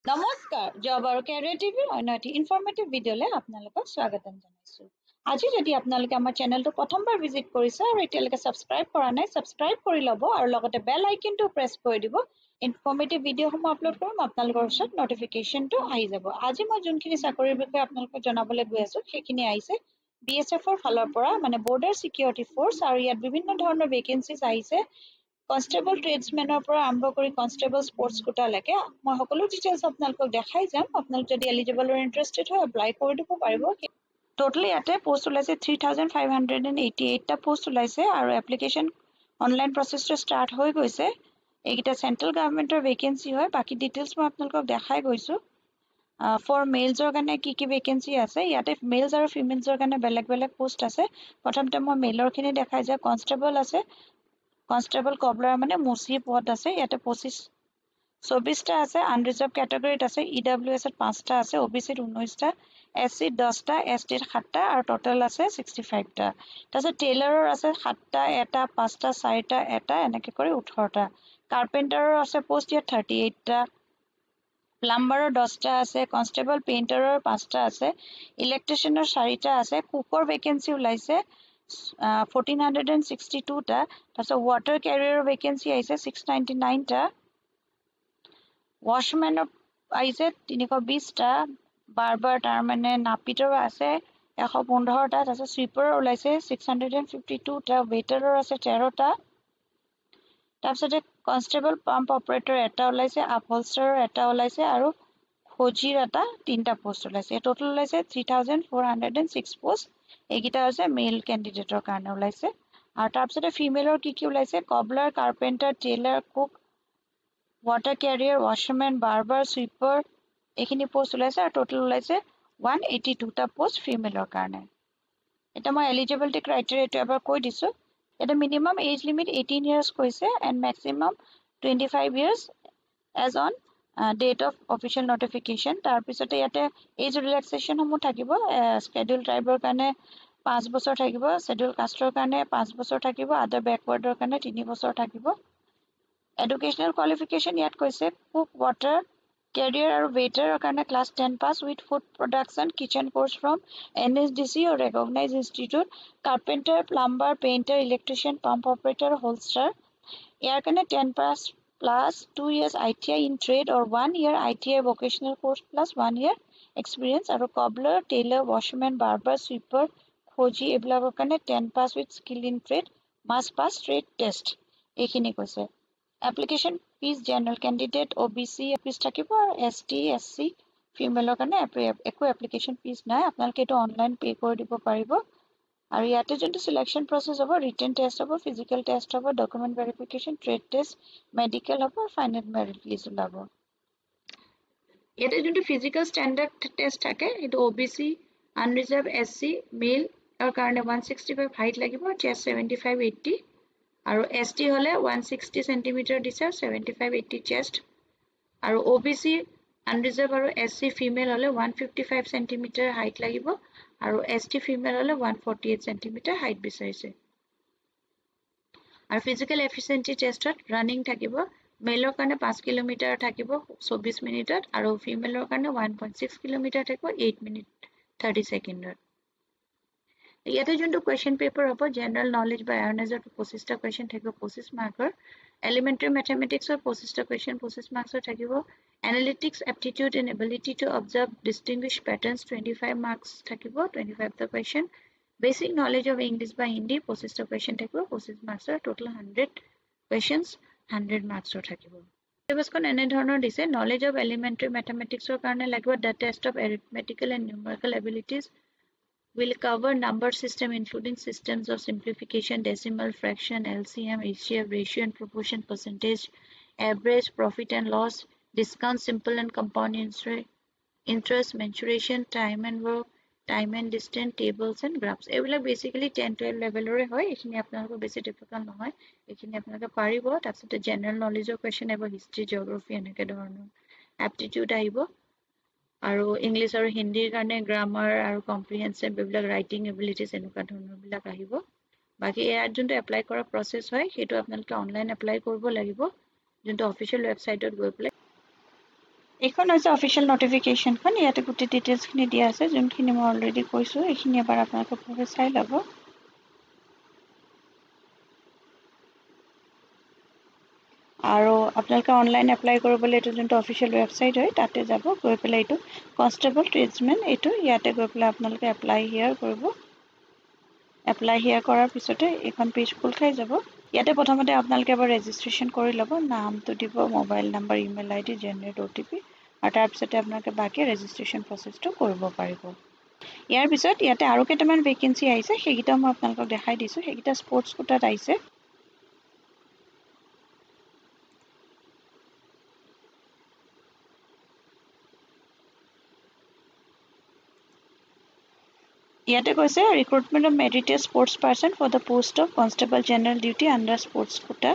নমস্কাৰ জব আৰু কেৰিয়াৰ টিভিৰ অন্য এটি ইনফৰ্মেটিভ ভিডিঅ'লৈ আপোনালোকক স্বাগতম জনাইছোঁ। আজি যদি আপোনালোকে আমাৰ চেনেলটো প্ৰথমবাৰ ভিজিট কৰিছে আৰু এতিয়ালৈকে ছাবস্ক্ৰাইব কৰা নাই ছাবস্ক্ৰাইব কৰি ল'ব আৰু লগতে বেল আইকনটো প্ৰেছ কৰি দিব। ইনফৰ্মেটিভ ভিডিঅ'সমূহ আপলোড কৰিম আপোনালোকৰ ওচৰত নটিফিকেশ্যনটো আহি যাব। আজি মই যোনখিনি চাকৰিৰ বিষয়ে আপোনালোকক জনাবলৈ গৈ আছোঁ সেইখিনি আহিছে BSFৰ ফালৰ পৰা মানে বৰ্ডাৰ ছিকিউৰিটি ফ'ৰ্চ আৰু ইয়াত বিভিন্ন ধৰণৰ ভেকেঞ্চিজ আহিছে। কনষ্টেবল ট্ৰেডছমেনৰ পৰা আৰম্ভ কৰি কনষ্টেবল স্পৰ্টছ কোটালৈকে মই সকলো ডিটেইলছ আপোনালোকক দেখাই যাম। আপোনালোক যদি এলিজিবল আৰু ইণ্টাৰেষ্টেড হয় এপ্লাই কৰি দিব পাৰিব। টোটেল ইয়াতে পোষ্ট ওলাইছে 3588টা পোষ্ট ওলাইছে আৰু এপ্লিকেশ্যন অনলাইন প্ৰচেছটো ষ্টাৰ্ট হৈ গৈছে। এইকেইটা চেণ্ট্ৰেল গভৰ্ণমেণ্টৰ ভেকেঞ্চি হয়। বাকী ডিটেইলছ মই আপোনালোকক দেখাই গৈছোঁ। ফৰ মেইলছৰ কাৰণে কি ভেকেঞ্চি আছে ইয়াতে মেইলছ আৰু ফিমেলছৰ কাৰণে বেলেগ বেলেগ পোষ্ট আছে। প্ৰথমতে মই মেইলৰখিনি দেখাই যাওঁ। কনষ্টেবল আছে, কনষ্টেবল কবলাৰ মানে মুচি পদ আছে। ইয়াতে 24টা আছে। আনৰিজাৰ্ভ কেটেগৰীত আছে EWSত 5টা আছে, OBCত 19টা, SCত 10টা, STত 7টা আৰু টোটেল আছে 65টা। তাৰপিছত টেইলাৰৰ আছে 7টা, 1টা, 5টা, 4টা, 1টা এনেকৈ কৰি 18টা। কাৰ্পেণ্টাৰৰ আছে পোষ্ট ইয়াত 38টা। প্লাম্বাৰৰ 10টা আছে, কনষ্টেবল পেইণ্টাৰৰ 5টা আছে, ইলেক্ট্ৰিচিয়ানৰ 4টা আছে। কুকৰ ভেকেঞ্চি ওলাইছে 1462টা। তাৰপিছত ৱাটাৰ কেৰিয়াৰৰ ভেকেঞ্চি আহিছে 699টা। ৱাছমেনৰ আহিছে 320টা। বাৰ্বাৰ তাৰমানে নাপিতৰো আছে 115টা। তাৰপিছত চুইপাৰৰ ওলাইছে 652টা। ৱেটাৰৰ আছে 13টা। তাৰপিছতে কনষ্টেবল পাম্প অপাৰেটৰ 1টা ওলাইছে, আপহলষ্টাৰৰ 1টা ওলাইছে আৰু খোজিৰ 3টা পোষ্ট ওলাইছে। টোটেল ওলাইছে 3406 পোষ্ট। এইকেইটা হৈছে মেইল কেণ্ডিডেটৰ কাৰণে ওলাইছে। আৰু তাৰপিছতে ফিমেলৰ কি ওলাইছে cobbler, carpenter, tailor, cook, water carrier, washman, barber, sweeper এইখিনি পোষ্ট ওলাইছে আৰু টোটেল ওলাইছে 182টা পোষ্ট ফিমেলৰ কাৰণে। এতিয়া মই এলিজিবিলিটি ক্ৰাইটেৰিয়াটো এবাৰ কৈ দিছোঁ। ইয়াতে মিনিমাম এজ লিমিট 18 ইয়াৰ্ছ কৈছে and maximum 25 years age on date of official notification. তাৰপিছতে ইয়াতে এজ ৰিলেক্সেশ্যনসমূহ থাকিব। স্কেডিউল ট্ৰাইবৰ কাৰণে 5 বছৰ থাকিব, শ্বেডিউল কাষ্টৰ কাৰণে 5 বছৰ থাকিব, আদাৰ বেকৱাৰ্ডৰ কাৰণে 3 বছৰ থাকিব। এডুকেশ্যনেল কোৱালিফিকেশ্যন ইয়াত কৈছে কুক, ৱাটাৰ কেৰিয়াৰ আৰু ৱেটাৰৰ কাৰণে class 10 pass with food production kitchen course from NSDC or recognized institute, carpenter, plumber, painter, electrician, pump operator, হোলষ্টাৰ ইয়াৰ কাৰণে 10 pass plus 2 years ITI in trade or 1 year ITI vocational course plus 1 year experience আৰু cobbler, tailor, washman, barber, sweeper, খোজি এইবিলাকৰ কাৰণে 10 pass with skill in trade must pass trade test এইখিনি কৈছে। Application fees general candidate OBC fees থাকিব আৰু ST SC ফিমেলৰ কাৰণে একো এপ্লিকেশ্যন ফিজ নাই। আপোনালোকে এইটো অনলাইন পে' কৰি দিব পাৰিব। আৰু ইয়াতে যোনটো চিলেকশ্যন প্ৰচেছ হ'ব ৰিটেন টেষ্ট হ'ব, ফিজিকেল টেষ্ট হ'ব, document verification, trade test, medical হ'ব আৰু ফাইনেল মেৰিট লিষ্ট ওলাব। ইয়াতে যোনটো ফিজিকেল ষ্টেণ্ডাৰ্ড টেষ্ট থাকে সেইটো OBC, আনৰিজাৰ্ভ SC মেইলৰ কাৰণে 165 হাইট লাগিব, চেষ্ট 75-80 আৰু ST হ'লে 160 চেণ্টিমিটাৰ দিছে 75-80 চেষ্ট আৰু OBC আনৰিজাৰ্ভ আৰু SC ফিমেল হ'লে 155 চেণ্টিমিটাৰ হাইট লাগিব আৰু ST ফিমেল হ'লে 148 চেণ্টিমিটাৰ হাইট বিচাৰিছে। আৰু ফিজিকেল এফিচিয়েঞ্চি টেষ্টত ৰানিং থাকিব। মেলৰ কাৰণে 5 কিলোমিটাৰ থাকিব 24 মিনিটত আৰু ফিমেলৰ কাৰণে 1.6 কিলোমিটাৰ থাকিব 8 মিনিট 30 ছেকেণ্ডত। ইয়াতে যোনটো কুৱেশ্যন পেপাৰ হ'ব জেনেৰেল নলেজ বা এৱাৰনেছৰ 25টা কুৱেশ্যন থাকিব 25 মাৰ্কৰ। এলিমেণ্টাৰী মেথমেটিক্সৰ 25টা কুৱেশ্যন 25 মাৰ্কছৰ থাকিব। Analytics aptitude and ability to observe distinguish patterns 25 marks থাকিব 25টা question. Basic knowledge of English বা হিন্দী 25টা কুৱেশ্যন থাকিব 25 মাৰ্কছৰ। টোটেল 100 কুৱেশ্যনছ 100 মাৰ্কছৰ থাকিব। চিলেবাছখন এনেধৰণৰ দিছে। নলেজ অফ এলিমেণ্টাৰী মেথমেটিক্সৰ কাৰণে লাগিব the test of arithmetical and numerical abilities will cover number system including systems of simplification, decimal, fraction, LCM, HCF, ratio and proportion, percentage, average, profit and loss, discount, simple and compound interest, mensuration, time and work, time and distance, tables and graphs. এইবিলাক basically 10-12 levelৰে হয়। এইখিনি আপোনালোকৰ বেছি difficult নহয়। এইখিনি আপোনালোকে পাৰিব। তাৰপিছতে জেনেৰেল নলেজৰ কুৱেশ্যন আহিব, হিষ্ট্ৰী, জিঅ'গ্ৰাফী এনেকৈ ধৰণৰ। এপ্টিটিউড আহিব আৰু ইংলিছ আৰু হিন্দীৰ কাৰণে গ্ৰামাৰ আৰু কম্প্ৰিহেনচিভ এইবিলাক ৰাইটিং এবিলিটিজ এনেকুৱা ধৰণৰবিলাক আহিব। বাকী ইয়াত যোনটো এপ্লাই কৰা প্ৰচেছ হয় সেইটো আপোনালোকে অনলাইন এপ্লাই কৰিব লাগিব যোনটো অফিচিয়েল ৱেবছাইটত গৈ পেলাই এইখন হৈছে অফিচিয়েল নটিফিকেশ্যনখন ইয়াতে গোটেই ডিটেইলছখিনি দিয়া আছে যোনখিনি মই অলৰেডি কৈছোঁ এইখিনি এবাৰ আপোনালোকে চাই ল'ব আৰু আপোনালোকে অনলাইন এপ্লাই কৰিবলৈ এইটো যোনটো অফিচিয়েল ৱেবছাইট হয় তাতে যাব গৈ পেলাই এইটো কনষ্টেবল ট্ৰেডছমেন এইটো ইয়াতে গৈ পেলাই আপোনালোকে এপ্লাই হিয়াৰ কৰিব এপ্লাই হিয়াৰ কৰাৰ পিছতে এইখন পেজ খোল খাই যাব ইয়াতে প্ৰথমতে আপোনালোকে এবাৰ ৰেজিষ্ট্ৰেশ্যন কৰি ল'ব নামটো দিব mobile number email ID generate OTP আৰু তাৰপিছতে আপোনালোকে বাকী ৰেজিষ্ট্ৰেশ্যন প্ৰচেছটো কৰিব পাৰিব ইয়াৰ পিছত ইয়াতে আৰু কেইটামান ভেকেঞ্চি আহিছে সেইকেইটা মই আপোনালোকক দেখাই দিছোঁ সেইকেইটা স্পৰ্টছ কোটাত আহিছে ইয়াতে কৈছে recruitment of merited sports person for the post of constable general duty under sports quota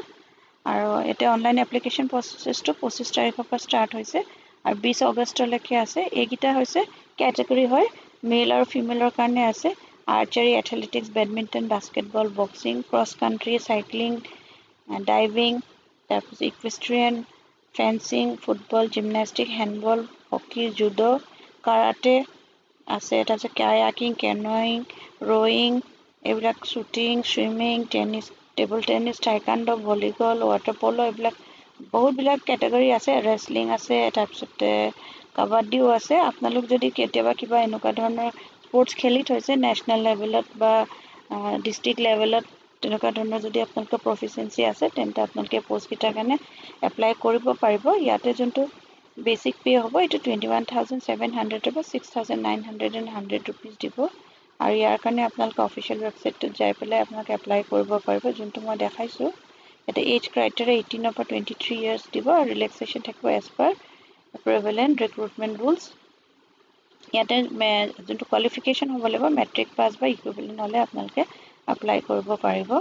আৰু ইয়াতে অনলাইন এপ্লিকেশ্যন প্ৰচেছটো 25 তাৰিখৰ পৰা ষ্টাৰ্ট হৈছে আৰু 20 আগষ্টলৈকে আছে এইকেইটা হৈছে কেটেগৰী হয় মেল আৰু ফিমেলৰ কাৰণে আছে archery athletics badminton basketball boxing cross country cycling diving তাৰপিছত equestrian fencing football gymnastic handball hockey judo karate আছে তাৰপিছত কায়াকিং কেনয়িং ৰয়িং এইবিলাক shooting swimming tennis table tennis taekwondo volleyball water polo' এইবিলাক বহুতবিলাক কেটেগৰী আছে ৰেচলিং আছে তাৰপিছতে কাবাডীও আছে আপোনালোক যদি কেতিয়াবা কিবা এনেকুৱা ধৰণৰ স্পৰ্টছ খেলি থৈছে নেশ্যনেল লেভেলত বা ডিষ্ট্ৰিক্ট লেভেলত তেনেকুৱা ধৰণৰ যদি আপোনালোকৰ প্ৰফিচিয়েঞ্চি আছে তেন্তে আপোনালোকে পষ্টকেইটাৰ কাৰণে এপ্লাই কৰিব পাৰিব ইয়াতে যোনটো বেচিক পে' হ'ব এইটো 21,700 বা 6,900 ৰুপিজ দিব আৰু ইয়াৰ কাৰণে আপোনালোকে অফিচিয়েল ৱেবছাইটটোত যাই পেলাই আপোনালোকে এপ্লাই কৰিব পাৰিব যোনটো মই দেখাইছোঁ ইয়াতে এজ ক্ৰাইটেৰিয়া 18 পৰা 23 ইয়াৰ্ছ দিব আৰু ৰিলেক্সেশ্যন থাকিব এজ পাৰ প্ৰিভেলেণ্ট ৰিক্ৰুটমেণ্ট ৰুলছ ইয়াতে যোনটো কোৱালিফিকেশ্যন হ'ব লাগিব মেট্ৰিক পাছ বা ইকুইভেলেণ্ট হ'লে আপোনালোকে এপ্লাই কৰিব পাৰিব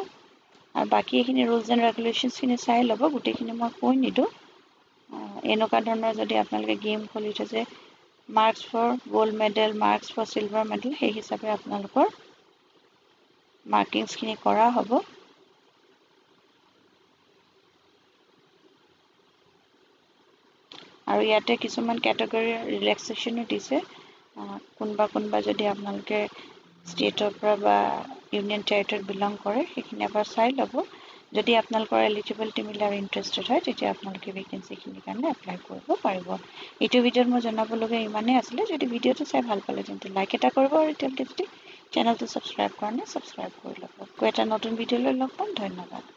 আৰু বাকী এইখিনি ৰুলছ এণ্ড ৰেগুলেশ্যনছখিনি চাই ল'ব গোটেইখিনি মই কৈ নিদিওঁ এনেকুৱা ধৰণৰ যদি আপোনালোকে গেম খেলি থৈছে marks for gold medal marks for silver medal সেই হিচাপে আপোনালোকৰ মাৰ্কিংছখিনি কৰা হ'ব আৰু ইয়াতে কিছুমান কেটেগৰী ৰিলেক্সেশ্যনো দিছে কোনোবা যদি আপোনালোকে ষ্টেটৰ পৰা বা ইউনিয়ন টেৰিটৰীত বিলং কৰে সেইখিনি এবাৰ চাই ল'ব যদি আপোনালোকৰ এলিজিবিলিটি মিলে আৰু ইণ্টাৰেষ্টেড হয় তেতিয়া আপোনালোকে ভেকেঞ্চিখিনিৰ কাৰণে এপ্লাই কৰিব পাৰিব এইটো ভিডিঅ'ত মই জনাবলগীয়া ইমানেই আছিলে যদি ভিডিঅ'টো চাই ভাল পালে তেন্তে লাইক এটা কৰিব আৰু এতিয়ালৈকে যদি চেনেলটো ছাবস্ক্ৰাইব কৰা নাই ছাবস্ক্ৰাইব কৰি ল'ব আকৌ এটা নতুন ভিডিঅ'লৈ লগ পাম ধন্যবাদ